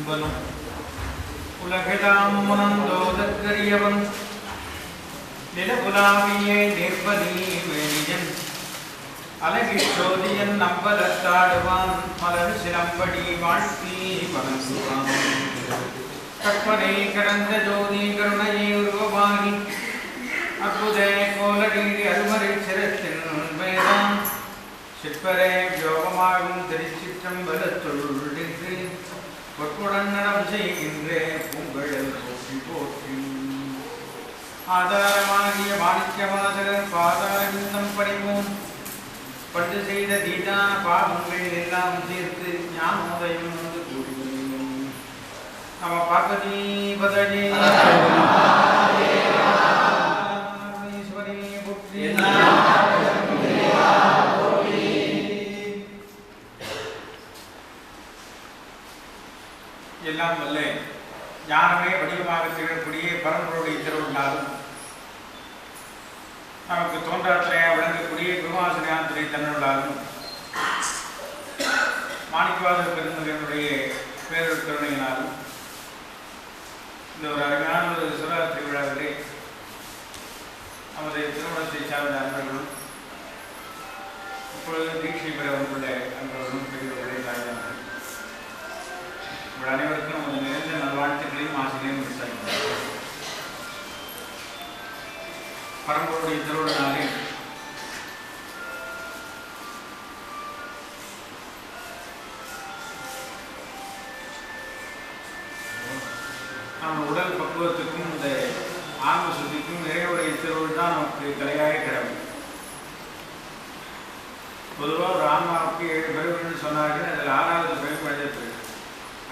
அன்பனும் உலகெல்லாம் முனந்தோதற்கரியவன் நிலகுலாவியே நிற்பதி வேணியன் அழகிற்றோதியன் நம்பலத்தாடுவான் மலர் சிலம்படி வாழ்த்தி வணங்குவான் கற்பனை கடந்த ஜோதி கருணையை உருவமாகி அற்புத கோலடி அருமறை சிரத்தின் வேதான் சிற்பரே யோகமாகும் திருச்சிற்றம்பலத்துள் நின்று பொற்புடன் நடம் செய்கின்ற பூங்கழல் போற்றி போற்றி ஆதாரமாகிய மாணிக்கவாசகர் பாதாரவிந்தம் பணிவோம் பண்டு செய்த தீதான பாவங்கள் எல்லாம் சேர்த்து ஞானோதயம் வந்து கூறுகிறோம். நம பார்வதி பதனே எல்லாம் வல்ல ஞானமே வடிவமாக திகழக்கூடிய பரம்பொருளுடைய திருவிழாலும் நமக்கு தோன்றாத்திரையா விளங்கக்கூடிய குருவாசனையாந்திரை தன்னுள்ளாலும் மாணிக்கவாச பெருமகனுடைய பேரொரு கருணையினாலும் இந்த ஒரு அருமையான ஒரு சிவராத்திரி விழாவிலே நமது திருமணத்தை சார்ந்த அன்பர்களும் இப்பொழுது தீட்சை பெற வந்துள்ள அன்பர்களும் பெரியவர்களை தாய்ந்தார்கள். உங்கள் அனைவருக்கும் நமது நிறைந்த நல்வாழ்த்துக்களையும் ஆசைகளையும் விடுத்தார்கள். பரம்பொருடைய திருவிழாவிலே நம்ம உடல் பக்குவத்துக்கும் இந்த ஆன்ம சுத்திக்கும் நிறைவுடைய திருவிழா தான் நமக்கு கலையாக கிடக்கும். பொதுவாக ஒரு ஆன்மாவுக்கு 7 பிறவின்னு சொன்னார்கள். அதில் 6வது பிறகு மனித பிறகு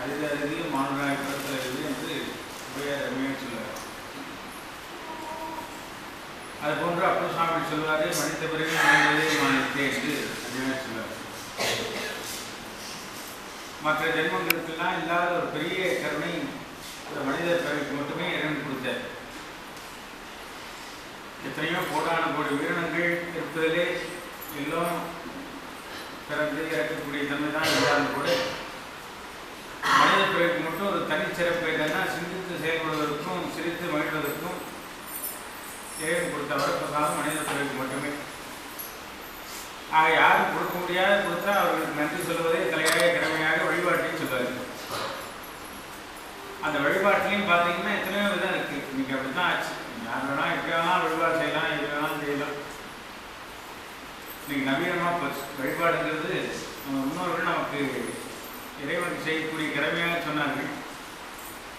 அது மாணவராக பிறகு என்று உபயோகமே சொல்லுவார். அது போன்று அப்போ சாமி சொல்வாரு மனித பிறகு மனிதே மாநிலத்தை என்று அதுவே சொல்வார். மற்ற ஜென்மங்களுக்கெல்லாம் இல்லாத ஒரு பெரிய கருணை இந்த மனித பிறகு மட்டுமே இறைவன் கொடுத்தார். எத்தனையோ கோடான கோடி உயிரினங்கள் இருப்பதிலே எல்லாம் பிறந்து இறக்கக்கூடிய தன்மை தான் இருந்தாலும் கூட மனித பிறகு மட்டும் ஒரு தனிச்சிறப்பு என்னன்னா சிந்தித்து செயல்படுவதற்கும் சிரித்து மகிழ்வதற்கும் இறைவன் கொடுத்த வரப்பிரசாதம் மனித பிறகு மட்டுமே. ஆக யாரும் கொடுக்க முடியாத கொடுத்தா அவர்களுக்கு நன்றி சொல்வதே தலையாய கடமையாக வழிபாட்டையும் சொல்வார்கள். அந்த வழிபாட்டிலையும் பார்த்தீங்கன்னா எத்தனையோ விதம் இருக்குது. இன்னைக்கு அப்படி தான் ஆச்சு. யார் வேணால் எப்படி வேணாலும் வழிபாடு செய்யலாம், எது வேணாலும் செய்யலாம். இன்னைக்கு நவீனமாக போச்சு. வழிபாடுங்கிறது நம்ம முன்னோர்கள் நமக்கு இறைவனுக்கு செய்யக்கூடிய கடமையாக சொன்னார்கள்,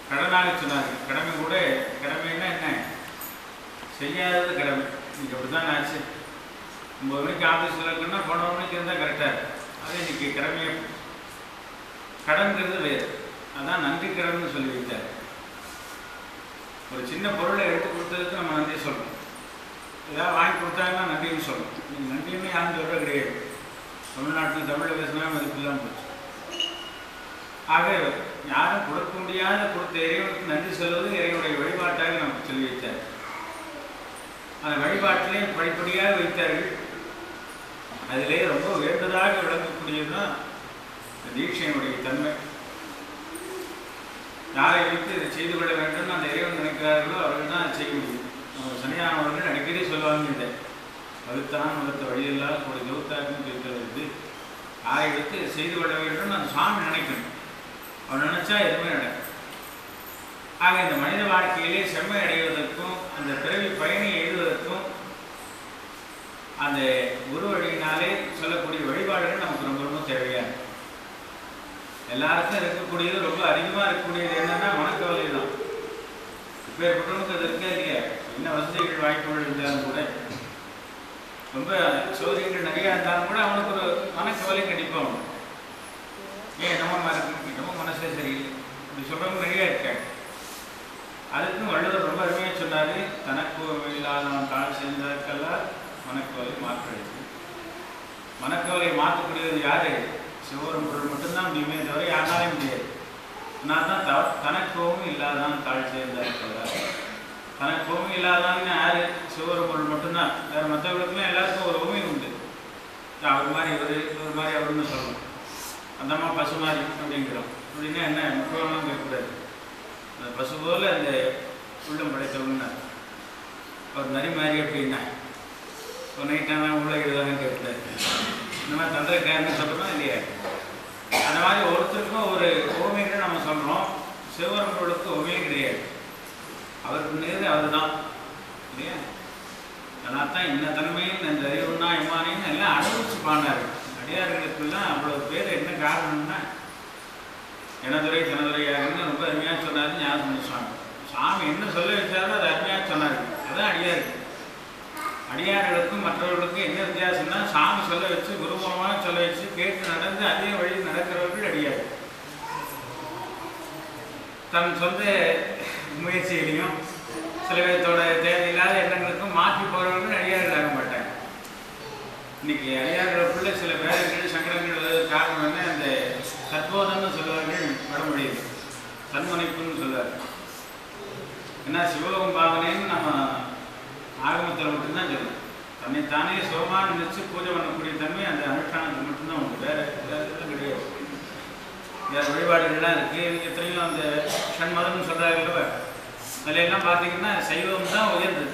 கடனாக சொன்னார்கள். கடமை கூட கடமைன்னா என்ன, செய்யாதது கடமை. இன்னைக்கு அப்படி தான் ஆச்சு. 9 மணிக்கு ஆஃபீஸில் இருக்குன்னா 11 மணிக்கு இருந்தால் கரெக்டாக இருக்கும். அதே இன்னைக்கு கடமையை கடன்கிறது வேறு. அதான் நன்றி கடன்னு சொல்லி வைத்தார். ஒரு சின்ன பொருளை எடுத்து கொடுத்ததுக்கு நம்ம நன்றி சொல்லணும். ஏதாவது வாங்கி கொடுத்தாங்கன்னா நன்றின்னு சொல்லணும். நீங்கள் நன்றியுமே யாரும் சொல்கிற கிடையாது. தமிழ்நாட்டில் தமிழில் பேசினா மதிப்பில்லாம் போச்சு. ஆக யாரும் கொடுக்க முடியாத கொடுத்த இறைவனுக்கு நன்றி சொல்வது இறைவனுடைய வழிபாட்டாக நமக்கு சொல்லி வைத்தார். அந்த வழிபாட்டிலே படிப்படியாக வைத்தார்கள். அதிலே ரொம்ப உயர்ந்ததாக விளங்கக்கூடியதுதான் தீட்சையினுடைய தன்மை. யாரை வைத்து இதை செய்து கொள்ள வேண்டும் அந்த இறைவன் நினைக்கிறார்களோ அவர்கள் தான் செய்ய முடியும். சனியானவர்கள் அடிக்கடி சொல்லுவாங்க, இதை வகுத்தான் வகுத்த வழியெல்லாம் ஒரு ஜோத்தாக்கும் கேட்கிறது. யாரை வைத்து செய்து கொள்ள வேண்டும் அந்த சுவாமி நினைக்கணும். அவர் நினைச்சா எதுவுமே நடக்கும். ஆக இந்த மனித வாழ்க்கையிலே செம்மை அடைவதற்கும் அந்த பிறவி பயனை எழுதுவதற்கும் அந்த குரு வழியினாலே சொல்லக்கூடிய வழிபாடுகள் நமக்கு ரொம்ப ரொம்ப தேவையான. எல்லாருக்கும் இருக்கக்கூடியது ரொம்ப அதிகமாக இருக்கக்கூடியது என்னன்னா மனக்கவலை தான். இப்பேற்பட்டவனுக்கு அது இருக்கே இல்லையா? என்ன வசதிகள் வாய்ப்புகள் இருந்தாலும் கூட, ரொம்ப சௌகரியங்கள் நிறையா இருந்தாலும் கூட அவனுக்கு ஒரு மனக்கவலை கண்டிப்பாக உண்டு. ஏன் நம்ம இருக்கு, நம்ம மனசே சரியில்லை அப்படி சொல்கிறவங்க நிறையா இருக்காங்க. அதுக்கும் வள்ளுவர் ரொம்ப அருமையாக சொன்னார், தனக்கு இல்லாதவன் தான் சேர்ந்ததற்கெல்லாம் மனக்கவலை மாற்றுறது. மனக்கவலை மாற்றக்கூடியது யாரு? சிவரும் பொருள் மட்டும்தான் முடியுமே தவிர யாராலையும் முடியாது. நான் தான் தனக்கோவும் இல்லாதான் தாழ் சேர்ந்தார். தனக்கோவும் இல்லாதான்னு யாரு? சிவரும் பொருள் மட்டும்தான். வேறு மற்றவர்களுக்குலாம் எல்லாருக்கும் ஒரு உண்மை உண்டு. அவர் மாதிரி இவர் மாதிரி அவருன்னு சொல்லணும். அந்தம்மா பசு மாதிரி அப்படிங்கிறோம். அப்படின்னா என்ன முக்கியமாக பசு போல் அந்த உள்ளம் படைத்தவங்கன்னா அவர் நரி மாதிரி அப்படின்னா ஒரு நைட்டான உள்ள எழுதாங்கன்னு கேட்டார். இந்த மாதிரி தந்திரக்காரன்னு சொல்கிறோம் இல்லையா? அந்த மாதிரி ஒருத்தருக்கும் ஒரு ஓமைகள் நம்ம சொல்கிறோம். சிவபெருமானுக்கு ஓமையே கிடையாது. அவருக்கு நேரு அவர் தான் இல்லையா? அதனால் தான் இந்த தன்மையும் இந்த அறிவுன்னா எம்மானையும் எல்லாம் அனுபவிச்சு பாடினார். அடியார்களுக்கெல்லாம் அவ்வளோ பேர் என்ன காரணம்னா எனதுரை தனதுரையாருன்னு ரொம்ப அருமையாக சொன்னார் ஞாபகம் சுவாமி. சாமி என்ன சொல்ல வச்சாரோ அது அருமையாக சொன்னார். அதுதான் அடியாருக்கு. அடியார்களுக்கும் மற்றவர்களுக்கும் என்ன வித்தியாசம்னா சாமி சொல்ல வச்சு குரு மூலமாக சொல்ல வச்சு கேட்டு நடந்து அதே வழி நடக்கிறவர்கள் அடியார். தன் சொந்த முயற்சியிலையும் சில பேர்த்தோட தேவையில்லாத எண்ணங்களுக்கும் மாற்றி போகிறவர்கள் அடியார்கள் ஆக மாட்டாங்க. இன்னைக்கு அடியார்களுக்குள்ள சில வேலைகள் சங்கடங்கள் காரணம் என்ன? அந்த தத்போதம்னு சொல்லுவார்கள் வடமொழியில், தன்முனைப்புன்னு சொல்லுவார். ஏன்னா சிவலோகம் பாவனைன்னு நம்ம ஆகமத்தில் மட்டும்தான் சொல்லணும். தன்னைத்தானே சிவமாக நினைச்சு பூஜை பண்ணக்கூடிய தன்மை அந்த அனுஷ்டானத்துக்கு மட்டும்தான் உண்டு. வேறு இதெல்லாம் கிடையாது. வேறு வழிபாடுகள்லாம் இருக்குது. எத்தனையோ அந்த ஷண்மதம்னு சொல்கிறாங்கல்ல, அதிலெல்லாம் பார்த்தீங்கன்னா சைவம் தான் உயர்ந்தது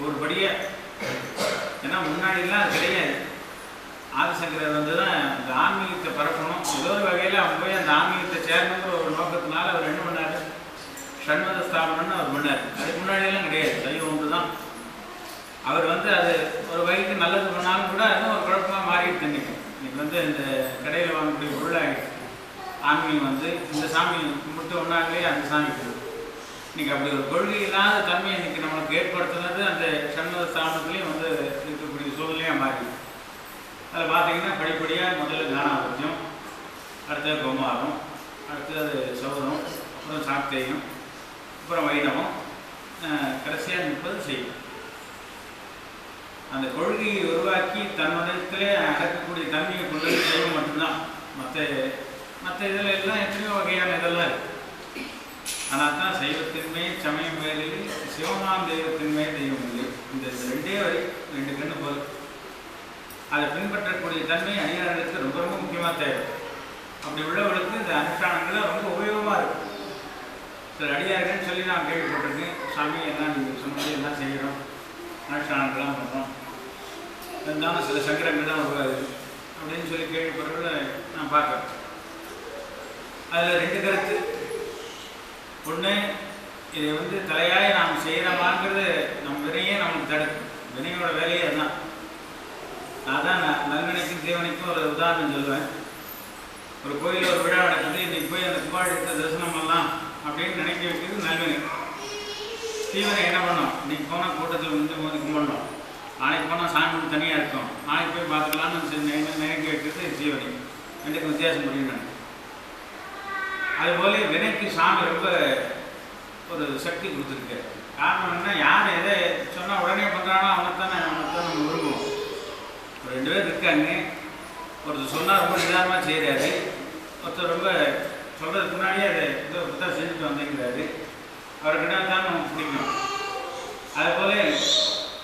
ஒரு படியாக. ஏன்னா முன்னாடிலாம் அது கிடையாது. ஆதிசங்கரர் வந்து தான் அந்த ஆன்மீகத்தை பரப்பணும், ஏதோ ஒரு வகையில் அவங்க போய் அந்த ஆன்மீகத்தை சேர்ந்துங்கிற ஒரு நோக்கத்தினால அவர் என்ன பண்ணார்? ஷண்மத ஸ்தாபனம்னு அவர் பண்ணார். அதுக்கு முன்னாடியெல்லாம் கிடையாது, சைவம் ஒன்று தான். அவர் வந்து அது ஒரு வகைக்கு நல்லது பண்ணாலும் கூட அதுவும் ஒரு குழப்பமாக மாறிட்டு நிற்கும். இன்னைக்கு வந்து இந்த கடையில் வாங்கக்கூடிய பொருளாகிடுச்சு. ஆன்மீகம் வந்து இந்த சாமி கும்பிட்டு ஒன்றாங்களே அந்த சாமிக்கு இன்னைக்கு அப்படி ஒரு கொள்கை இல்லாத தன்மை இன்னைக்கு நம்மளுக்கு ஏற்படுத்துனது அந்த சண்மத ஸ்தானத்துலேயும் வந்து இருக்கக்கூடிய சூழ்நிலையாக மாறி. அதில் பார்த்தீங்கன்னா படிப்படியாக முதல்ல ஞானாபத்தியம், அடுத்தது கோமாரம், அடுத்தது சௌரம், அப்புறம் சாக்தேயம், அப்புறம் வைணவம், கடைசியாக 30 செய்யும். அந்த கொள்கையை உருவாக்கி தன்னுடையத்திலே அடக்கக்கூடிய தன்மையை கொண்டு செய்யும் மட்டும்தான். மற்ற இதில் எல்லாம் எத்தனையோ வகையான இதெல்லாம் இருக்குது. ஆனால் தான் சைவத்தின்மை சமயம் வேறு, சிவமாம் தெய்வத்தின்மை தெய்வம் இல்லை. இந்த ரெண்டே வரி, 2 கண்ணு போல் அதை பின்பற்றக்கூடிய தன்மை அடியார்களுக்கு ரொம்ப ரொம்ப முக்கியமாக தேவை. அப்படி உள்ளவர்களுக்கு இந்த அனுஷ்டானங்கள்லாம் ரொம்ப உபயோகமாக இருக்கும். சில அடியார்கள்னு சொல்லி நான் கேள்விப்பட்டிருக்கேன். சாமி எல்லாம் நீங்கள் சொன்னது எல்லாம் செய்கிறோம், அனுஷ்டானங்கள்லாம் பண்ணுறோம், இருந்தாலும் சில சங்கடங்கள் தான் உருவாகுது அப்படின்னு சொல்லி கேள்விப்படுறத நான் பார்க்குறேன். அதில் 2 கருத்து. ஒன்று, இதை வந்து தலையாய நாம் செய்கிறோமாங்கிறது நம்ம வினையே நமக்கு தடுக்கும். வினையோட வேலையே அதுதான். நான் தான் நல்வினைக்கும் தீவனைக்கும் ஒரு உதாரணம் சொல்லுவேன். ஒரு கோயிலில் ஒரு விழா நடக்குது, இன்றைக்கி போய் அந்த கும்பாழத்தை தரிசனம் பண்ணலாம் அப்படின்னு நினைக்க வைக்கிறது நல்வினை. தீவனை என்ன பண்ணோம்? இன்றைக்கி போனால் கூட்டத்தில் வந்து கும்பிடணும், நாளைக்கு போனால் சாமி தனியாக இருக்கும், நாளைக்கு போய் பார்த்துக்கலான்னு நினைக்க வைக்கிறது தீவனை. 2க்கும் வித்தியாசம் புரியும் நினைக்கிறேன். அதுபோல வினைக்கு சாமி ரொம்ப ஒரு சக்தி கொடுத்துருக்கு. காரணம் என்ன? யார் எதை சொன்னால் உடனே பண்ணுறானோ அவனைத்தான் நம்ம விரும்புவோம். ஒரு 2 பேர் இருக்காங்க. ஒருத்தர் சொன்னால் ரொம்ப நிதானமாக செய்கிறாரு, ஒருத்தர் ரொம்ப சொல்கிறதுக்கு முன்னாடியே அதை இதை தான் செஞ்சுட்டு வந்துங்கிறாரு. அவர்கிட்ட தான் நமக்கு பிடிக்கும். அதுபோல்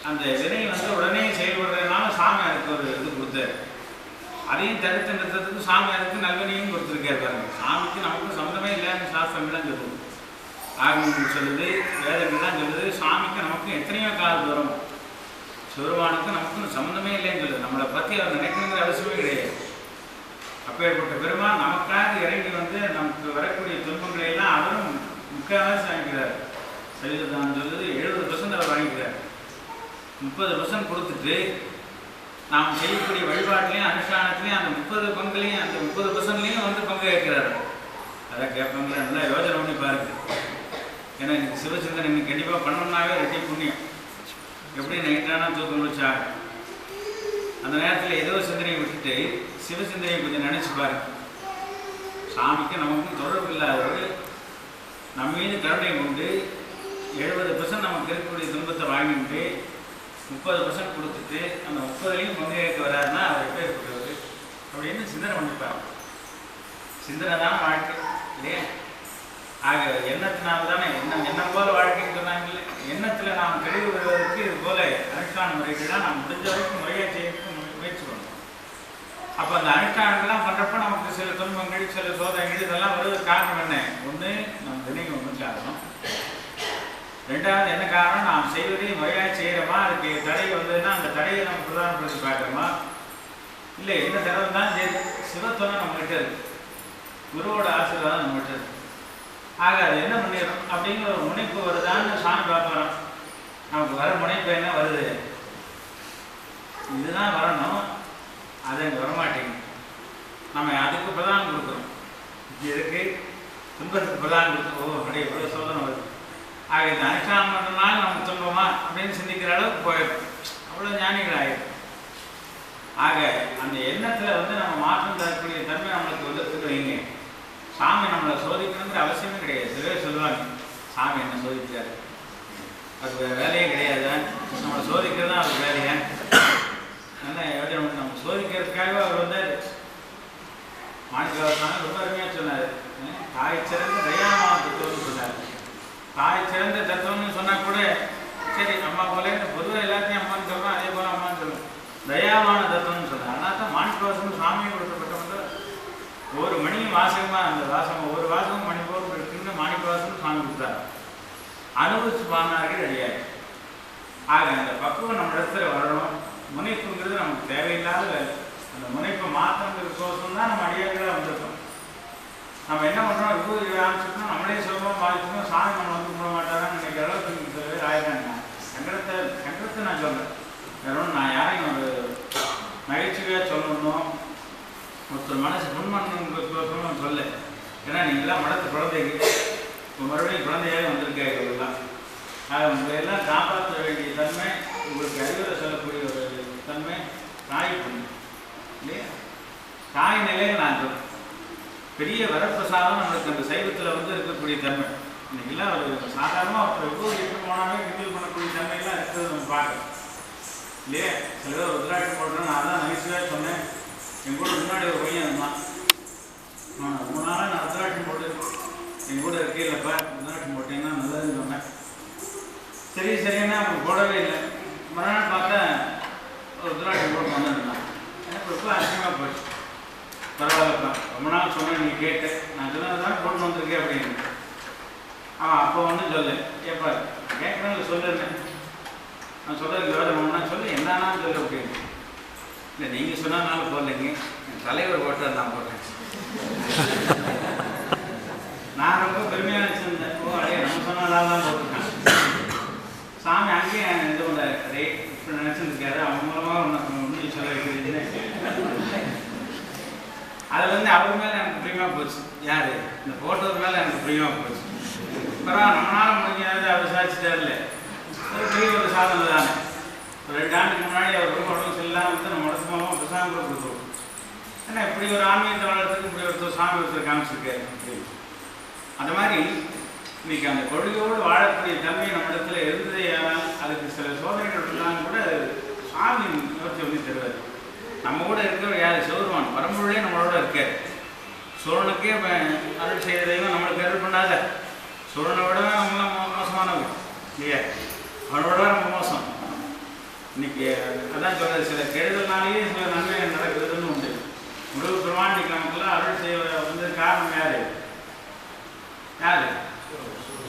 அந்த வினை வந்து உடனே செயல்படுறதுனால சாமி அதுக்கு ஒரு இது கொடுத்தாரு. அதையும் தடுத்து நிறுத்தத்துக்கு சாமி அதுக்கு நல்வினையும் கொடுத்துருக்காரு பாருங்க. சாமிக்கு நமக்கு சம்மந்தமே இல்லைன்னு சாஸ்திரங்கள்லாம் சொல்லுது, ஆகமங்கள் சொல்லுது, வேதங்கள்லாம் சொல்லுது. சாமிக்கு நமக்கும் எத்தனையோ காலம் வரும், சிவருமானுக்கும் நமக்கும் சம்மந்தமே இல்லைன்னு சொல்லுது. நம்மளை பற்றி அவர் நினைக்கணுங்கிற அவசியமே கிடையாது. அப்பேற்பட்ட பெருமான் நமக்காக இறங்கி வந்து நமக்கு வரக்கூடிய துன்பங்களை எல்லாம் அவரும் முக்கால்வாசி வாங்கிக்கிறார். சைவதான் சொல்லுது 70% அவர் வாங்கிக்கிறார். 30% கொடுத்துட்டு நாம் செய்யக்கூடிய வழிபாட்டிலையும் அனுஷ்டானத்துலேயும் அந்த 30 பங்குலையும் அந்த 30%லையும் வந்து பங்கு கேட்கிறாரு. அதை கேட்பாங்களா? நல்லா யோசனை பண்ணி பாருங்க. ஏன்னா எனக்கு சிவசிந்தனை இன்னைக்கு கண்டிப்பாக பண்ணணும்னாவே 2 புண்ணியம். எப்படி நைட்டானா தூக்கம் முடிச்சா அந்த நேரத்தில் ஏதோ சிந்தனையை விட்டுட்டு சிவசிந்தனையை கொஞ்சம் நினச்சி பாருங்க. சாமிக்கு நமக்கும் தொடர்பு இல்லாதவர் நம்ம மீது கருணை கொண்டு 70% நமக்கு இருக்கக்கூடிய துன்பத்தை வாங்கிட்டு 30% கொடுத்துட்டு அந்த 30லையும் பங்கு கேட்க வராருன்னா அவர் எப்பேற்பட்டவர் அப்படின்னு சிந்தனை பண்ணிப்பார். சிந்தனை தான் வாழ்க்கை இல்லையா? ஆக எண்ணத்தினால தானே எண்ணம் போல வாழ்க்கைன்னு சொன்னாங்கல்ல. எண்ணத்தில் நாம் தெளிவு வருவதற்கு இது போல அனுஷ்டான முறைகள்லாம் நாம் முடிஞ்ச வரைக்கும் முறையாக செய்யறதுக்கு முயற்சி பண்ணணும். அப்போ அந்த அனுஷ்டானங்கள்லாம் பண்ணுறப்ப நமக்கு சில துன்பங்கள், சில சோதனைகள் இதெல்லாம் வருவதற்கு காரணம் என்ன? ஒன்று நம்ம வினை ஒன்று காரணம், ரெண்டாவது என்ன காரணம், நாம் செய்வதை முறையாக செய்கிறோமா, அதுக்கு தடை வந்ததுன்னா அந்த தடையை நம்ம பிரதானப்படுத்தி பார்க்குறோமா, இல்லை என்ன தடவை தான் சரி சிவத்துவம் நம்மகிட்ட இருக்கு, குருவோட ஆசீர்வாதம் நம்மகிட்ட இருக்கு. ஆக அது என்ன பண்ணிடும் அப்படிங்கிற ஒரு முனைப்பு வருதான்னு சாமி பார்க்குறோம். நமக்கு வர முனைப்பு என்ன வருது, இதுதான் வரணும், அது அங்கே வரமாட்டேங்குது. நம்ம அதுக்கு பிரதானம் கொடுக்குறோம், இதுக்கு துன்பத்துக்கு பிரதானம் கொடுக்குறோம். அப்படியே இவ்வளோ சோதனை வருது. ஆக இந்த அனுஷ்டானம் பண்ணுறதுனால நம்ம துன்பமா அப்படின்னு சிந்திக்கிற அளவுக்கு போயிடும். அவ்வளோ ஞானிகள் ஆகிடும். ஆக அந்த எண்ணத்தில் வந்து நம்ம மாற்றம் தரக்கூடிய தன்மை நம்மளுக்கு வந்துட்டு வைங்க. சாமி நம்மளை சோதிக்கணுங்கிற அவசியமே கிடையாது. சில பேர் சொல்லுவாங்க சாமி என்ன சோதிக்கிறாரு, அது வேலையே கிடையாது, நம்மளை சோதிக்கிறது தான் அது வேலையா. நல்லா நம்ம சோதிக்கிறதுக்காக அவர் வந்தார். மாணிக்கவாசனாக ரொம்ப அருமையாக சொன்னார். தாய் சிறந்த தயாமான தத்துவம்னு சொன்னார். தாய் சிறந்த தத்துவம்னு சொன்னால் கூட சரி அம்மா போல பொதுவாக எல்லாத்தையும் அம்மான்னு சொல்கிறோம், அதே போல் அம்மான்னு சொல்லுவோம். தயாவான தத்துவம்னு சொன்னார். ஆனால் தான் மாணிக்கவாசன் சாமியை கொடுக்கப்பட்டவங்க ஒவ்வொரு மணியும் வாசகமாக அந்த வாசகம் ஒவ்வொரு வாசகம் மணி போல் இருக்குன்னு மாணிக்கவாசன் சாமி கொடுத்தாரு. அனுபவிச்சு பாடினார்கள் ரெடியாகி. ஆக அந்த பக்குவம் நம்ம இடத்துல வரணும். முனைப்புங்கிறது நமக்கு தேவையில்லாத வேலை. அந்த முனைப்பை மாற்றங்கிறதுக்கோசம் தான் நம்ம அடியார்களாக வந்திருக்கோம். நம்ம என்ன பண்ணுறோம், விபூதி ஆரம்பிச்சுட்டோம், நம்மளே சொல்லுவோம் பாதிக்கணும், சாமி நம்ம வந்து கும்பிட மாட்டாரான்னு நினைக்கிற அளவுக்கு சில பேர் ஆயிடுறாங்க. சங்கடத்தை நான் சொல்கிறேன். வேற ஒன்றும் நான் யாரையும் ஒரு நகைச்சுவையாக சொல்லணும், ஒருத்தர் மனசு புண்மண்ணுங்கிறதுக்கோசம் சொல்ல. ஏன்னா நீங்கள்லாம் மடத்து குழந்தைங்க, இப்போ மறுபடியும் குழந்தையாக வந்திருக்காங்க. இவெல்லாம் உங்களை எல்லாம் காப்பாற்ற வேண்டிய தன்மை, உங்களுக்கு அறிவுரை சொல்லக்கூடிய ஒரு தன்மை தாய் பண்ணு இல்லையா. தாய் நிலையில் நான் சொல்கிறேன். பெரிய வரப்பிரசாதம் நம்மளுக்கு அந்த சைவத்தில் வந்து இருக்கக்கூடிய தன்மை. இன்னைக்கெல்லாம் ஒரு சாதாரணமாக ஒருத்தர் விபூதி எடுத்து போனாலே கிண்டல் பண்ணக்கூடிய தன்மையெல்லாம் இருக்கிறது நம்ம பார்க்குறோம் இல்லையா. சில பேர் ருத்ராட்சம் போடுறோம். நான் தான் நகைச்சுவையாக சொன்னேன். என் கூட முன்னாடி ஒரு பையன் இருந்தான். ரொம்ப நாளாக நான் ருத்ராட்சம் போட்டு என் கூட இருக்கையிலப்பா ருத்ராட்சம் போட்டீங்கன்னா நல்லதுன்னு சொன்னேன். சரின்னா அவங்க போடவே இல்லை. மறுநாள் பார்த்தா ஒரு ருத்ராட்சம் போட்டு வந்துருந்தான். எனக்கு ரொம்ப அதிகமாக போச்சு. பரவாயில்லப்பா, ரொம்ப நாள் சொன்னேன், நீ கேட்ட, நான் சொன்னதான் போட்டு வந்திருக்கேன் அப்படின்னு. அவன் அப்போ ஒன்றும் சொல்ல. ஏப்பா கேட்குறேன்னு சொல்லுறேன், நான் சொல்கிறது விவரம்னா சொல்லு, என்னன்னான்னு சொல்லு அப்படின்னு. இல்லை நீங்கள் சொன்னதுனால போடலைங்க, என் தலைவர் போட்டார், நான் போட்டேன். நான் ரொம்ப பெருமையாக நினச்சிருந்தேன். ஓ அடையே நம்ம சொன்னதால தான் போட்டிருக்கேன். சாமி அங்கேயே இது பண்ணார். அதே இப்படி நினச்சிருக்காரு. அவங்க மூலமாக ஒன்று சொல்ல வைக்கிறீங்கன்னு. அதில் வந்து அவர் மேலே எனக்கு பிரியமாக போச்சு. யார் இந்த போட்டோர் மேலே எனக்கு பிரியமாக போச்சு. பரவாயில்ல, நம்மளால் முடிஞ்சாவது அவர் விசாரிச்சுட்டார்ல, ஒரு பெரிய ஒரு சாதனை தானே. ஒரு 2 ஆண்டுக்கு முன்னாடி அவர் ரொம்ப உடம்பு சரியில்லாமல் வந்து நம்ம உடம்பு மூலமாக பிரசாதம் கூட கொடுத்துருவோம். ஏன்னா இப்படி ஒரு ஆன்மீகத்தை வளர்த்துக்கு இப்படி ஒருத்தர் சாமி ஒருத்தர் காமிச்சிருக்காரு. அந்த மாதிரி இன்னைக்கு அந்த கொள்கையோடு வாழக்கூடிய தன்மை நம்ம இடத்துல இருந்ததே. ஆனால் அதுக்கு சில சோதனைகள் இருந்தாலும் கூட சாமி நிவர்த்தி வந்து தருவார். நம்ம கூட இருக்கிற யார், சிவருமான் பரம்பொருளே நம்மளோட இருக்கார். சூரனுக்கே அருள் செய்த தெய்வம் நம்மளுக்கு அருள் பண்ணாத. சூரனை விடவே நம்மளாம் மோசமானவங்க இல்லையா, அவனோட நம்ம மோசம். இன்னைக்கு அதான் சொல்றது, சில கெடுதல்னாலேயே சில நன்மை நடக்குதுன்னு உண்டு. முருக பெருமான் இன்னைக்கு நமக்குலாம் அருள் செய்ய வந்து காரணம் யாரு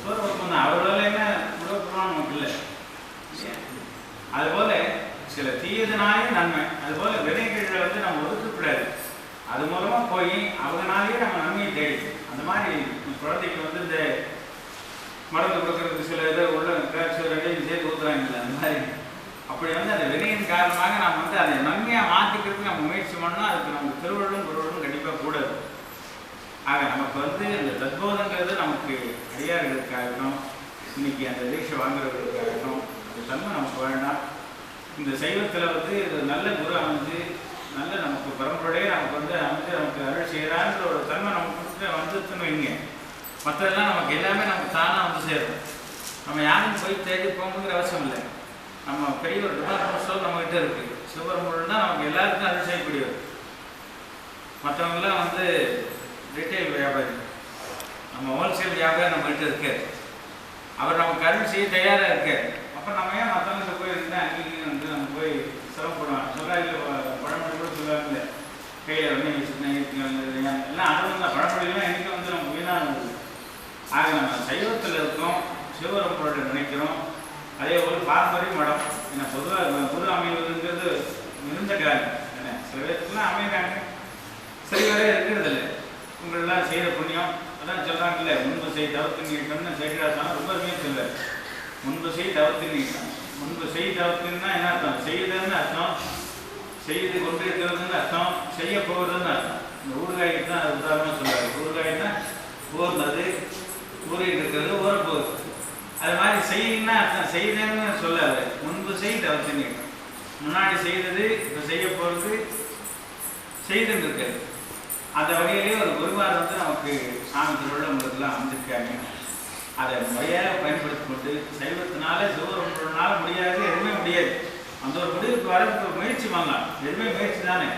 சூரபத்மன் தான். அவர்களால என்ன முருக பெருமான் நமக்கு இல்லை. அதுபோல சில தீயதுனாலே நன்மை, அதுபோல வினைகளை வந்து நம்ம ஒதுக்கக்கூடாது. அது மூலமா போய் அவங்கனாலேயே நம்ம நன்மையை தேடி. அந்த மாதிரி குழந்தைக்கு வந்து இந்த மருந்து கொடுக்கறதுக்கு சில இதை உள்ள ரெண்டையும் சேர்த்து ஊத்துறாங்கல்ல, அந்த மாதிரி அப்படி வந்து அந்த வினையின் காரணமாக நம்ம வந்து அதை நன்மையாக மாற்றிக்கிறதுக்கு நம்ம முயற்சி பண்ணோம். அதுக்கு நம்ம திருவள்ளும் குருவலும் கண்டிப்பாக கூடாது. ஆக நமக்கு வந்து அந்த தத்போதங்கிறது நமக்கு அடியார்களுக்காகட்டும், இன்னைக்கு அந்த தீட்சை வாங்குறவர்களுக்காகட்டும் அந்த தன்மை நமக்கு வேண்டாம். இந்த சைவத்தில் வந்து இது நல்ல குரு அமைஞ்சு நல்ல நமக்கு பரம்பரையே நமக்கு வந்து அமைஞ்சு நமக்கு அருள் செய்கிறான்ற ஒரு தன்மை நமக்கு வந்துச்சுன்னு வைங்க, மற்றதெல்லாம் நமக்கு எல்லாமே நமக்கு தானாக வந்து சேரும். நம்ம யாரும் போய் தேடி போகணுங்கிற அவசியம் இல்லை. நம்ம பெரிய ஒரு டிபார்ட்மெண்ட் நம்மகிட்ட இருக்குது. சிவபெருமான் தான் நமக்கு எல்லாருக்கும் அருள் செய்யக்கூடியவர். மற்றவங்களாம் வந்து ரீட்டைல் வியாபாரி, நம்ம ஹோல்சேல் வியாபாரி நம்மகிட்ட இருக்கார். அவர் நமக்கு அருள் செய்ய தயாராக இருக்கார். அப்போ நம்ம ஏன் மற்றவங்க போய் இருந்தால் அங்கேயும் வந்து நம்ம போய் சிரமப்படுவாங்க. சொல்லாங்க பழமொழி கூட சொல்லுவாங்க, கையில் வந்து எல்லாம் அனுபவம் தான். பழமொழிலாம் என்றைக்கும் வந்து நம்ம வீணானது. ஆக நம்ம சைவத்தில் இருக்கோம், சிவபெருமானோட நினைக்கிறோம். அதே போல் பாரம்பரிய மடம் என்ன பொதுவாக பொது அமைவதுங்கிறது மிகுந்த காலம் என்ன சில பேருக்குலாம் அமைகிறாங்க, சரி வர இருக்கிறது இல்லை. உங்களெல்லாம் செய்கிற புண்ணியம் அதான் சொல்கிறாங்கல்ல, முன்பு செய் தவத்தின் நீக்கம்னு செய்கிறாதான் ரொம்ப அருமையாக சொல்லுவார். முன்பு செய் தவத்தின் நீக்கம், முன்பு செய் தவத்தின்னா என்ன அர்த்தம்? செய்யுதுன்னு அர்த்தம், செய்து கொண்டு இருக்கிறதுன்னு அர்த்தம், செய்ய போகிறதுன்னு அர்த்தம். இந்த ஊறுகாய்க்கு தான் அது உதாரணமாக சொல்லுவார். ஊறுகாய்னா ஊர்னது, ஊறிட்டு இருக்கிறது, ஊறப்போகுது. அது மாதிரி செய்யுன்னா அர்த்தம், செய்தேன்னு சொல்லாது. முன்பு செய் தவத்தின் நீக்கம், முன்னாடி செய்தது இப்போ செய்ய போகிறது செய்துன்னு இருக்காது. அந்த வகையிலேயே ஒரு குருவார் வந்து நமக்கு சாமி திருவிழாங்களுக்கெல்லாம் அமைச்சிருக்காங்க. அதை முறையாக பயன்படுத்தி கொண்டு சைவத்தினால சிவபெருமானால முடியாது, எதுவுமே முடியாது. அந்த ஒரு முடிவுக்கு வர முயற்சி பண்ணலாம். எதுவுமே முயற்சி தானே.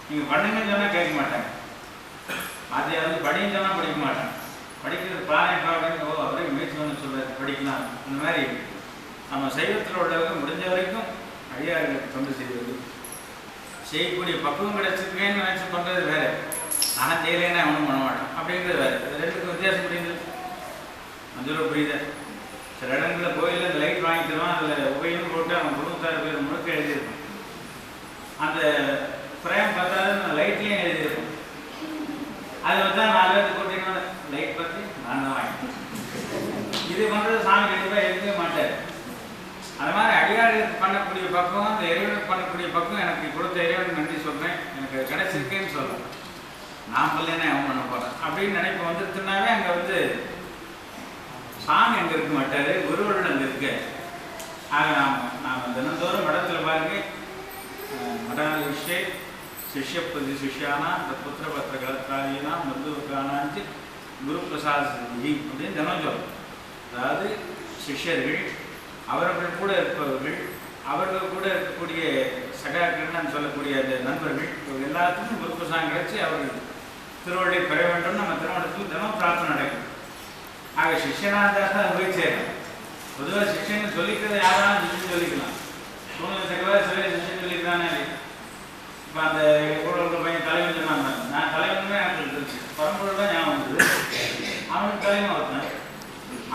நீங்கள் பண்ணுங்கன்னு சொன்னால் கேட்க மாட்டாங்க. அதை வந்து படின்னு சொன்னால் படிக்க மாட்டாங்க. படிக்கிறது பாருங்க, ஓ அவரே முயற்சி பண்ண சொல்கிறார், படிக்கலாம். அந்த மாதிரி நம்ம சைவத்தில் உள்ளவங்க முடிஞ்ச வரைக்கும் அடியார்களுக்கு தொண்டு செய்வது, செய்யக்கூடிய பக்குவம் கிடைச்சிருக்கேன்னு நினச்சி பண்ணுறது வேறு. நான் செய்யலைன்னா ஒன்றும் பண்ண மாட்டேன் அப்படிங்கிறது வேறு. இது ரெண்டுக்கும் வித்தியாசம் புரியுது. மஞ்சள் புரியுது. சில இடங்களில் கோயிலில் இந்த லைட் வாங்கி தருவான், அதில் உபயோகம் போட்டு அவன் 96 பேர் முழுக்க எழுதியிருப்பான். அந்த ஃப்ரேம் பார்த்தாலும் லைட்லேயும் எழுதியிருப்பான். அதை வந்து 4 பேருக்கு போட்டிங்கன்னா லைட் பற்றி நான் தான் வாங்கிட்டேன். இது பண்ணுறது சாமி கண்டிப்பாக எழுதவே மாட்டார். அது மாதிரி அடியார்களுக்கு பண்ணக்கூடிய பக்குவம், அந்த இறைவனுக்கு பண்ணக்கூடிய பக்குவம் எனக்கு கொடுத்த இறைவனுக்கு நன்றி சொல்கிறேன், எனக்கு கிடைச்சிருக்கேன்னு சொல்கிறேன். நான் இல்லைன்னா அவன் பண்ண போகிறேன் அப்படின்னு நினைப்பு வந்துருச்சுனாவே அங்கே வந்து சாமி அங்கே இருக்க மாட்டார், குருவருடன் அங்கே இருக்கு. ஆக நாம் தினந்தோறும் மடத்தில் பாருங்க, மடான விஷய சிஷ்யப்பதி சிஷ்யானா புத்திர பத்திர கலத்தாலினா மருத்துவக்கானாச்சு குரு பிரசாத சித்தி அப்படின்னு தினம் சொல்லும். அதாவது சிஷ்யர்கள், அவர்கள் கூட இருப்பவர்கள், அவர்கள் கூட இருக்கக்கூடிய சகாக்கள்னு சொல்லக்கூடிய அந்த நண்பர்கள், இவங்க எல்லாத்துக்கும் குரு பிரசாதம் கிடைச்சி அவர்கள் திருவள்ளை பெற வேண்டும். நம்ம திருமணத்தில் தினம் பிரார்த்தனை நடக்கும். ஆக சிஷ்யனாக தான் போய் சேரும். பொதுவாக சிஷ்யன்னு சொல்லிக்கிறத யாராலும் சிஷ்யன் சொல்லிக்கலாம். சூழ்நிலை தகவல் சில சிஷ்யன் சொல்லிக்கிறானே. இப்போ அந்த கூட உள்ள பையன் தலைவன் சொன்னாங்க, நான் தலைவனுமே எனக்கு இருந்துச்சு, பரம்பொருள் தான் ஞாபகம் வந்தது, அவனுக்கு தலைவன் ஒருத்தன்.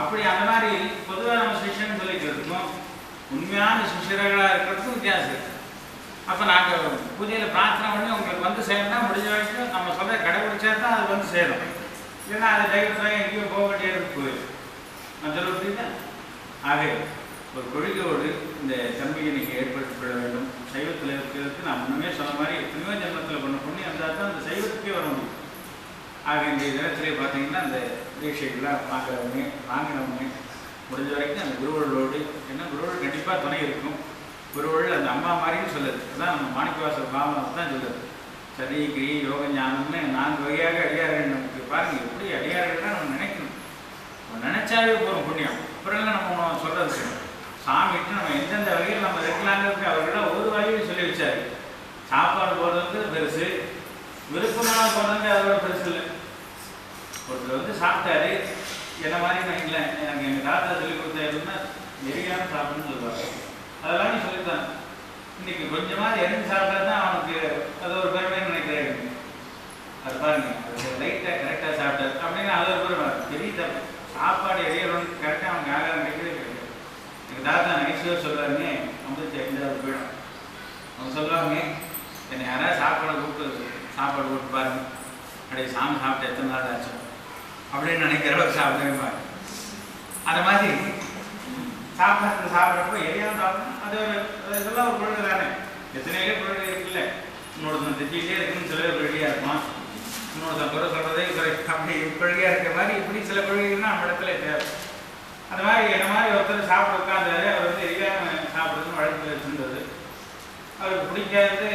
அப்படி அந்த மாதிரி பொதுவாக நம்ம சிஷ்யன்னு சொல்லிக்கிறதுக்கும் உண்மையான சிஷ்யர்களாக இருக்கிறதுக்கும் வித்தியாசம் இருக்குது. அப்போ நாங்கள் பூஜையில் பிரார்த்தனை பண்ணி உங்களுக்கு வந்து சேரணும்னா முடிஞ்ச வரைக்கும் நம்ம சொல்கிற கடைபிடிச்சா தான் அது வந்து சேரும். இல்லைன்னா அதை டைவர்ஸாக எங்கேயும் போக வேண்டியதுக்கு போயிடும். நான் சொல்ல புரியுதா? ஆக ஒரு கொள்கையோடு இந்த தன்மையை நீங்கள் ஏற்படுத்திக் கொள்ள வேண்டும். சைவத்தில் இருக்கிறதுக்கு நான் முன்னமே சொன்ன மாதிரி எத்தனையோ ஜென்மத்தில் பண்ண பண்ணி அந்த தான் அந்த சைவத்துக்கே வர முடியும். ஆக இந்த நேரத்திலே பார்த்தீங்கன்னா அந்த தீட்சைகள்லாம் வாங்கினவங்க முடிஞ்ச வரைக்கும் அந்த குருவர்களோடு, ஏன்னா குருவர்கள் கண்டிப்பாக துணை இருக்கும். குருவர்கள் அந்த அம்மா மாதிரின்னு சொல்லுது. அதான் நம்ம மாணிக்கவாசல் பாவம் தான் சொல்லுது. சரி கிரி யோக ஞானம்னு 4 வகையாக அடியார்கள் நமக்கு பாருங்கள். எப்படி அடியார்கள்னா நம்ம நினைக்கணும். நம்ம நினைச்சாவே போகிறோம் புண்ணியம். அப்புறம் நம்ம சொல்கிறது சாமிட்டு நம்ம எந்தெந்த வகையில் நம்ம இருக்கலாங்கிறதுக்கு அவர்களாம் ஒரு வகையில் சொல்லி வச்சாரு. சாப்பாடு போடுறதுக்கு பெருசு, விருப்பமான போடுறதுக்கு அதோட பெருசு இல்லை. ஒருத்தர் வந்து சாப்பிட்டாரு, என்ன மாதிரி நான் இல்லை, எனக்கு எங்கள் தாத்தா சொல்லி கொடுத்தாருன்னா நெறியான சாப்பிடுன்னு சொல்லுவாங்க. அதெல்லாம் சொல்லித்தான். இன்னைக்கு கொஞ்சமாக இறங்கி சாப்பிட்டா தான் அவனுக்கு அது ஒரு பெருமைன்னு நினைக்கிறாரு. அது பாருங்க, அது லைட்டாக கரெக்டாக சாப்பிட்டாரு அப்படின்னு அது ஒரு பெருமை. பெரிய தப்பு. சாப்பாடு எரியறவனுக்கு கரெக்டாக அவனுக்கு ஆகாரம் கிடைக்கவே கிடையாது. எங்கள் தாத்தா நைஸாக சொல்லுவாருங்க, 55 போயிடும். அவங்க சொல்லுவாங்க, என்னை யாராவது சாப்பாடு போட்டு பாருங்க, அப்படியே சாமி சாப்பிட்டு எத்தனை நாள் ஆச்சு அப்படின்னு நினைக்கிறவங்க சாப்பிடவே பாருங்க. அது மாதிரி சாப்பிட்றப்போ எரியாமல் சாப்பிடணும். அது இதெல்லாம் ஒரு கொள்கை தானே. எத்தனையோ கொள்கை இருக்குல்ல. இன்னொருத்தன் திட்டிகிட்டே இருக்குன்னு சில கொள்கையாக இருப்பான், இன்னொருத்தன் குறை சொல்கிறதே அப்படி கொள்கையாக இருக்கிற மாதிரி இப்படி சில கொள்கைகள்னா நம்ம இடத்துல தேவை. அந்த மாதிரி என்ன மாதிரி ஒருத்தர் சாப்பிட உட்காந்தாரு, அவர் வந்து எரியாமல் சாப்பிட்றதுன்னு வழக்கில் வச்சுருந்தது. அவருக்கு பிடிக்காது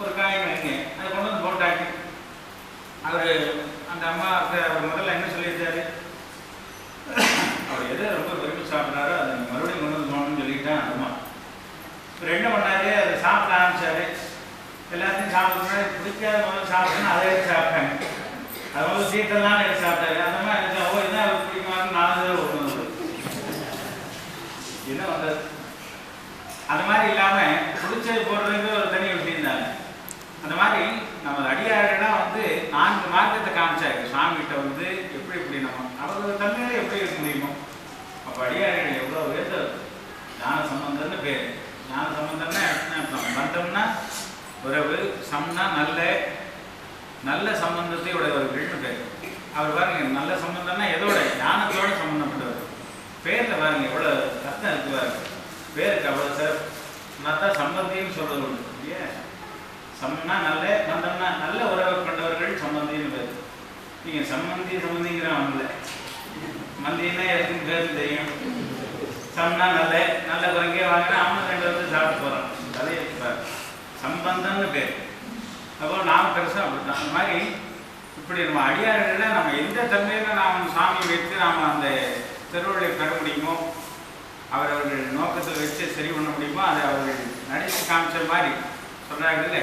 ஒரு காயம் வைங்க, அதை கொண்டு வந்து போட்டாக்கி அவர் அந்த அம்மா அவர் முதல்ல என்ன சொல்லியிருந்தாரு, அவர் எதை ரொம்ப விரும்பி சாப்பிட்றாரோ அதை மறுபடியும் கொண்டு வந்து போகணும்னு சொல்லிட்டான் அம்மா. இப்போ என்ன பண்ணாரு, அதை சாப்பிட ஆரம்பிச்சாரு. எல்லாத்தையும் சாப்பிட்றதுனால பிடிக்காத முதல்ல சாப்பிட்டோன்னா அதை எடுத்து சாப்பிட்டாங்க. அது முதல்ல சீட்டெல்லாம் எடுத்து சாப்பிட்டாரு. அந்த மாதிரி நினச்சா, ஓ இதான் அவருக்கு பிடிக்குமான்னு 4 தடவை ஒன்று என்ன வந்தது. அந்த மாதிரி இல்லாமல் பிடிச்சது போடுறதுக்கு ஒரு தனி விஷயம் தானே. அந்த மாதிரி நம்ம அடியார்கள்லாம் வந்து 4 மார்க்கத்தை காமிச்சாரு. சாமிகிட்ட வந்து எப்படி நம்ம அவங்க தன்மையில எப்படி இருக்க முடியுமோ நல்ல நல்ல சம்பந்தத்தை உடையவர்கள்னு பேர். அவர் பாருங்க, நல்ல சம்பந்தம்னா எதோட? ஞானத்தோட சம்பந்தப்பட்டவர். பேரில் பாருங்க எவ்வளோ அர்த்தம் இருக்கு பாருங்க. பேருக்கு அவ்வளோ சார் தான் சம்பந்தின்னு சொல்றது உண்டு இல்லையா? சம்னா நல்ல, மந்தம்னா நல்ல உறவை கொண்டவர்கள் சம்பந்தின்னு பேர். நீங்கள் சம்பந்திங்கிறான் மந்தின்னா எதுக்கும் பேர் தெரியும். சம்னா நல்ல நல்ல குறைங்கே வாங்கினா அவனும் 2 வந்து சாப்பிட்டு போகிறான். கதையை சம்பந்தம்னு பேர். அப்போ நாம் பெருசாக அப்படித்தான். அந்த மாதிரி இப்படி நம்ம அடியார்களை நம்ம எந்த தன்மையில் நாம் சாமி வைத்து நாம் அந்த திருவள்ளுவை பெற முடியுமோ, அவர்கள் நோக்கத்தில் வச்சு சரி பண்ண முடியுமோ, அதை அவர்கள் நடித்து காமிச்ச மாதிரி சொல்கிறாங்கல்ல,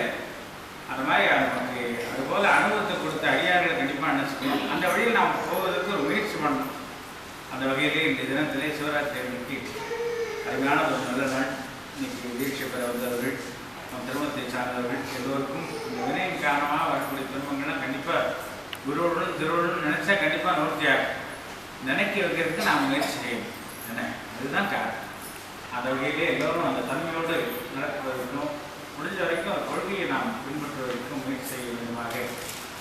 அந்த மாதிரி நமக்கு அதுபோல் அனுபவத்தை கொடுத்த அடியார்களை கண்டிப்பாக நினச்சிக்கணும். அந்த வழியில் நாம் போவதற்கு ஒரு முயற்சி பண்ணணும். அந்த வகையிலே இந்த தினத்திலே சிவராத்திரி அன்னைக்கு அருமையான ஒரு நல்ல நாள். இன்னைக்கு தீட்சை பெற வந்தவர்கள், நம் திருமணத்தை சார்ந்தவர்கள் எல்லோருக்கும் இந்த வினையின் காரணமாக வரக்கூடிய துன்பங்கள்லாம் கண்டிப்பாக குருவுடன் திருவுடன் நினைச்சா கண்டிப்பாக நோர்த்தியாகும். நினைக்க வைக்கிறதுக்கு நாம் முயற்சி செய்யணும். என்ன அதுதான் காரணம். அந்த வகையிலே எல்லோரும் அந்த தன்மையோடு நடப்பதற்கும் முடிஞ்ச வரைக்கும் கொள்கையை நாம் பின்பற்றுவதற்கும் முயற்சி செய்ய வேண்டுமாக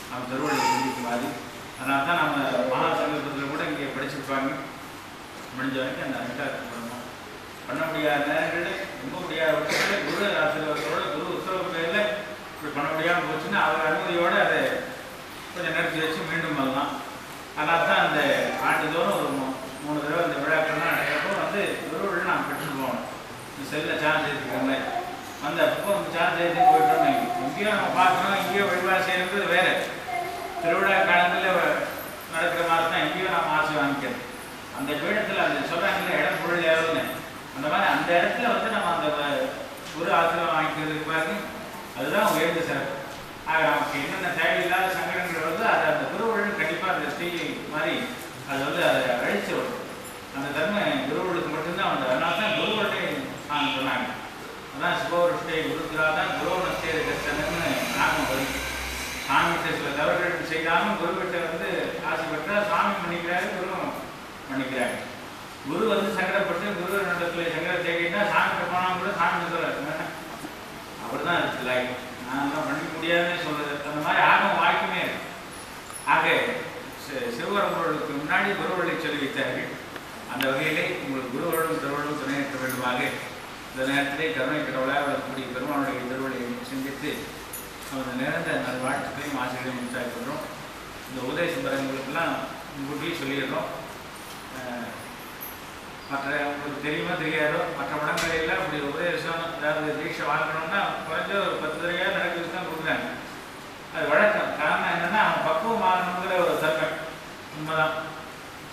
நாம் திருவள்ளுவை சிந்திக்குமாறு. அதனால தான் நம்ம மகா சங்கல்பத்தில் கூட இங்கே படிச்சிருப்பாங்க. முடிஞ்ச வரைக்கும் அந்த அனுஷ்டானத்தை பண்ணணும். பண்ண முடியாத நேரங்களில், ரொம்ப முடியாத பட்சத்தில் குரு ஆசீர்வாதத்தோட குரு உற்சவ பேரில் இப்படி பண்ண முடியாமல் போச்சுன்னா அவர் அனுமதியோடு அதை கொஞ்சம் நிறுத்தி வச்சு மீண்டும் பண்ணலாம். அதனால தான் அந்த ஆண்டுதோறும் ஒரு 3 தடவை இந்த விழாக்கள்லாம் நடக்கிறப்போ வந்து குருவில் நாம் பெற்றுட்டு போகணும். இந்த செல்லில் சார்ஜ் ஏற்றிக்கிறோம்ல, அந்த அப்போ அந்த சார்ஜ் ஏற்றி போயிட்டோம்னு இங்கேயோ நம்ம பார்க்குறோம், இங்கேயோ வழிபாடு செய்கிறது வேறு. திருவிழா காலங்களில் நடக்கிற மாதிரி தான் இங்கேயும் நாம் ஆசை வாங்கிக்கிறது. அந்த பீடத்தில் அந்த சொல்கிறாங்கல்ல இடம் பொருள் ஏறும்னு, அந்த மாதிரி அந்த இடத்துல வந்து நம்ம அந்த குரு ஆசீர்வாதம் வாங்கிக்கிறதுக்கு பாருங்க, அதுதான் உயர்ந்த சிறப்பு. ஆக நமக்கு என்னென்ன தேவையில்லாத சங்கடங்கள் வருது அதை அந்த குருவுடன் கண்டிப்பாக அந்த ஸ்ரீ மாதிரி அது வந்து அதை அழிச்சு விடும். அந்த தன்மை குருவுகளுக்கு மட்டும்தான் வந்து. அதனால தான் குருவட்டை நான் சொன்னாங்க. அதான் சிவருஷ்டை குருத்ரா தான் குருவனஸ்டே கஷ்டன்னு நாகம் வரும். சாமிகிட்ட சில தவறுகள் செய்தாலும் குருவிட்ட வந்து ஆசை பெற்றால் சாமி பண்ணிக்கிறாரு, குருவும் பண்ணிக்கிறாரு. குரு வந்து சங்கடப்பட்டு குரு நடத்துல சங்கட தேடினா சாமிகிட்ட போனாலும் கூட சாமி சொல்றாரு, அவர் தான் இருக்குல்ல, நான் தான் பண்ணிக்க முடியாதுன்னு சொல்றது. அந்த மாதிரி ஆகும் வாய்க்குமே இருக்கு. ஆக சிவபெருமானுக்கு முன்னாடி குருவர்களை சொல்லி வைத்தார்கள். அந்த வகையிலே உங்களுக்கு குருவர்களும் திருவள்ளும் துணையற்ற வேண்டுமாக இந்த நேரத்திலே கருணை கடவுளாக வரக்கூடிய பெருமானுடைய திருவள்ளுவை சிந்தித்து அந்த நேரத்தை அந்த வாழ்த்துக்களையும் ஆசிரியரையும் உண்டாக்கிடுறோம். இந்த உதய சிம்பரங்களுக்கெல்லாம் முன்கூட்டியே சொல்லிடுறோம். மற்ற உங்களுக்கு தெரியுமா தெரியாதோ, மற்ற மடங்களில் அப்படி உபதேசம் அதாவது தீட்சை வாங்கணும்னா குறைஞ்ச ஒரு 10 தடவையாக நடக்கிறது தான் கொடுக்குறாங்க. அது வழக்கம். காரணம் என்னென்னா அவன் பக்குவம் ஆகணுங்கிற ஒரு தர்க்கம். உண்மைதான்.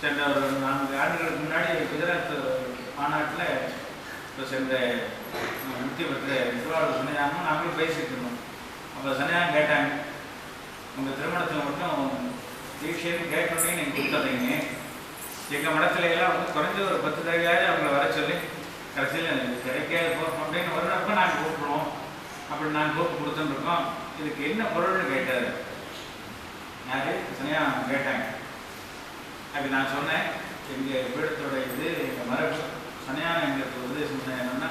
சென்ற ஒரு 4 ஆண்டுகளுக்கு முன்னாடி குஜராத் மாநாட்டில் இப்போ சென்ற முக்தி பெற்ற திருவாரூர் சன்னிதானம் நாங்களும் பேசிகிட்டு இருந்தோம். அப்போ சன்னிதானம் கேட்டாங்க, உங்கள் திருமணத்தில் மட்டும் தீட்சைன்னு கேட்டோன்னே நீங்கள் கொடுத்துட்றீங்க, எங்கள் மடத்துல எல்லாம் வந்து குறைஞ்ச ஒரு 10 தடவையாவது அவங்கள வர சொல்லி கடைசியில் கிடைக்காது போகிறோம் அப்படின்னு வர்றப்ப நாங்கள் கூப்பிடுவோம். அப்படி நாங்கள் கூப்பிட்டு கொடுத்துட்டுருக்கோம். இதுக்கு என்ன பொருள்னு கேட்டார். யார் சன்னிதானம் கேட்டாங்க. அப்படி நான் சொன்னேன், எங்கள் பீடத்தோட இது எங்கள் மரபு சன்னிதானம் எங்களுக்கு உபதேசம் என்னன்னா,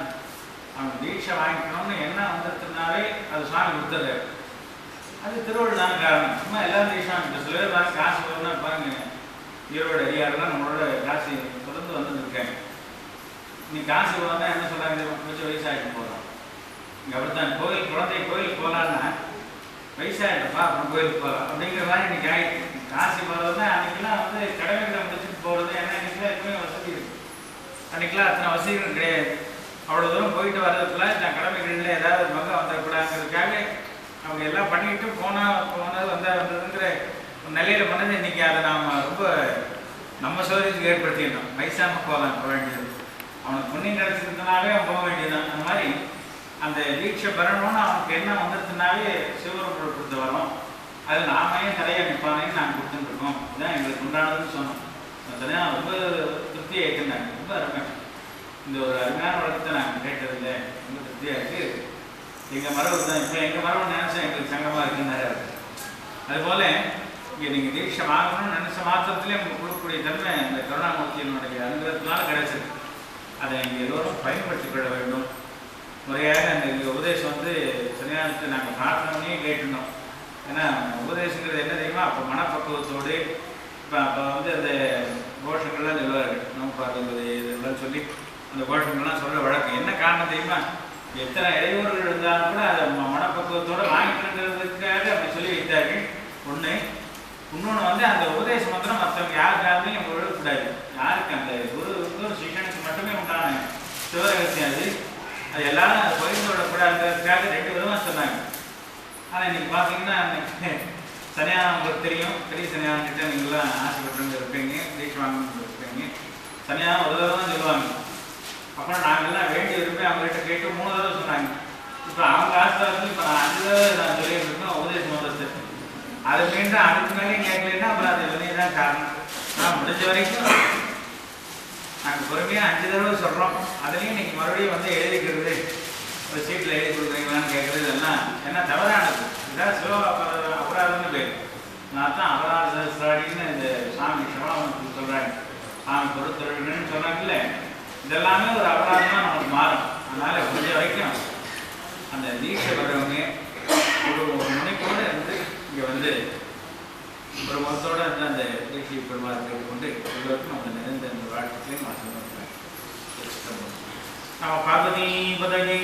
அவங்க தீட்சை வாங்கிக்கணும்னு என்ன வந்துருக்குனாலே அது சுவாமி கொடுத்துரு. அது திருவள்ளுவர் தான் காரணம். சும்மா எல்லாரும் தீட்சை வாங்கிட்டு சில பேர் வாங்கி காசு வரும்னா பாருங்க, ஈரோடு அடியாரெல்லாம் நம்மளோட காசு தொடர்ந்து வந்துருக்காங்க. நீ காசு போனா என்ன சொல்கிறாங்க, கொஞ்சம் வயசாகிட்டு போகிறோம். இங்கே அப்படித்தான் கோயில் குழந்தை கோயிலுக்கு போகலான்னா வயசாகிட்டப்பா அப்புறம் கோயிலுக்கு போகலாம் அப்படிங்கிற மாதிரி இன்னைக்கு ஆகிடுச்சு. காசு போகிறதுனா அன்றைக்கெல்லாம் வந்து கடமைகளை முடிச்சுட்டு போகிறது. ஏன்னா இன்றைக்கெல்லாம் எப்பவுமே வசதி இருக்குது. அன்றைக்கெல்லாம் அத்தனை வசதிகள் கிடையாது. அவ்வளோ தூரம் போயிட்டு வர்றதுக்குள்ள இந்த கடமைகளில் ஏதாவது பங்கம் வந்துடக்கூடாதுங்கிறதுக்காக அவங்க எல்லாம் பண்ணிக்கிட்டு போனது வந்ததுங்கிற ஒரு நிலையில் பண்ணது. இன்றைக்கி அதை நாம் ரொம்ப நம்ம சௌகரியத்துக்கு ஏற்படுத்திடணும். வயசாமல் போகலாம் போக வேண்டியது. அவனுக்கு புண்ணியம் கிடச்சிருந்தனாலே அவன் போக வேண்டியதுதான். அந்த மாதிரி அந்த தீட்சை பெறணும்னு அவனுக்கு என்ன வந்துருச்சுனாலே சிவபெருமான் கொடுத்து வரோம். அது நாமையே தலையாக நிற்பானேன்னு நாங்கள் கொடுத்துட்டுருக்கோம். இதுதான் எங்களுக்கு உண்டானதுன்னு சொன்னோம். அதனால் ரொம்ப திருப்தியாக இருக்குன்னாங்க. ரொம்ப அருமை. இந்த ஒரு அருமையான வழக்கத்தை நாங்கள் கேட்டதில்லை. ரொம்ப திருப்தியாக இருக்குது. எங்கள் மரபு தான். இப்போ எங்கள் மரபு நினச்சா எங்களுக்கு சங்கமாக இருக்குன்னு நிறையா இருக்குது. அதுபோல் இங்கே நீங்கள் தீட்சை வாங்கணும்னு நினச்ச மாத்திரத்துலேயே உங்களுக்கு கொடுக்கக்கூடிய தன்மை இந்த கருணாமூர்த்தியினுடைய அனுகிரகத்தினால கிடைச்சிருக்கு. அதை இங்கே எல்லோரும் பயன்படுத்திக் கொள்ள வேண்டும். முறையாக அந்த உபதேசம் வந்து சன்னியாசத்தை நாங்கள் பிரார்த்தனையே கேட்டிருந்தோம். ஏன்னா உபதேசங்கிறது என்ன தெரியுமா, அப்போ மனப்பக்குவத்தோடு இப்போ வந்து அந்த கோஷங்கள்லாம் சொல்லுவார், நம்ம பார்க்கும்போது இதெல்லாம் சொல்லி அந்த கோஷங்கள்லாம் சொல்ல வழக்கம். என்ன காரணம் தெரியுமா, எத்தனை இடையூறுகள் இருந்தாலும் கூட அதை மனப்பக்குவத்தோடு வாங்கிக்கிறதுக்காக அப்படி சொல்லி வைத்தார்கள். ஒன்று. இன்னொன்று வந்து அந்த உபதேச மந்திரம் மற்றவங்க யாருக்காருமே நம்ம விழக்கூடாது. யாருக்கு அந்த ஒரு சிஷனுக்கு மட்டுமே உண்டான சிவரகசியம் அது. அது எல்லாரும் அதை பகிர்ந்து விடக்கூடாதுக்காக 2 விதமாக சொன்னாங்க. ஆனால் இன்னைக்கு பார்த்தீங்கன்னா சன்னியானம் உங்களுக்கு தெரியும், பெரிய சன்னியானம் கிட்ட நீங்களாம் ஆசைப்பட்டு இருப்பீங்க, தீட்சை வாங்கணும்னு இருப்பீங்க. சன்னியானம் ஒரு தடவை தான் சொல்லுவாங்க. அப்புறம் நாங்கள்லாம் வேண்டி விரும்பி அவங்ககிட்ட கேட்டு 3 தடவை சொன்னாங்க. இப்போ அவங்க ஆசிரியர்கள் இப்போ நான் 5 தடவை நான் சொல்லிட்டு இருக்கேன் உபதேச மந்திரத்தை. அதை மீண்டும் அதுக்கு மேலேயும் கேட்கலன்னா அப்புறம் அது வெளியே தான் காரணம். நான் முடிஞ்ச வரைக்கும் நாங்கள் பொறுமையாக 5 தடவை சொல்கிறோம். அதுலேயும் நீங்கள் மறுபடியும் வந்து எழுதிக்கிறது, ஒரு சீட்டில் எழுதி கொடுக்குறீங்களான்னு கேட்குறது இதெல்லாம் என்ன தவறானது. இதான் சிவ அபராதம்னு பேர். நான் தான் அபராத சாடின்னு இந்த சாமி சிவராமனுக்கு சொல்கிறாங்க, சாமி பொறுத்தொழுன்னு சொன்னாங்கல்ல, இதெல்லாமே ஒரு அபராதமாக நமக்கு மாறும். அதனால் முடிஞ்ச வரைக்கும் அந்த தீட்சை வர்றவங்க ஒரு முனைப்போடு இருந்து இங்கே வந்து ஒரு மதத்தோடு இருந்து அந்த தீட்சை பெருமாறு கேட்டுக்கொண்டு எல்லோருக்கும் அந்த நிறைந்த அந்த வாழ்க்கையிலையும் மாற்றம் நம்ம பார்வதி பதவி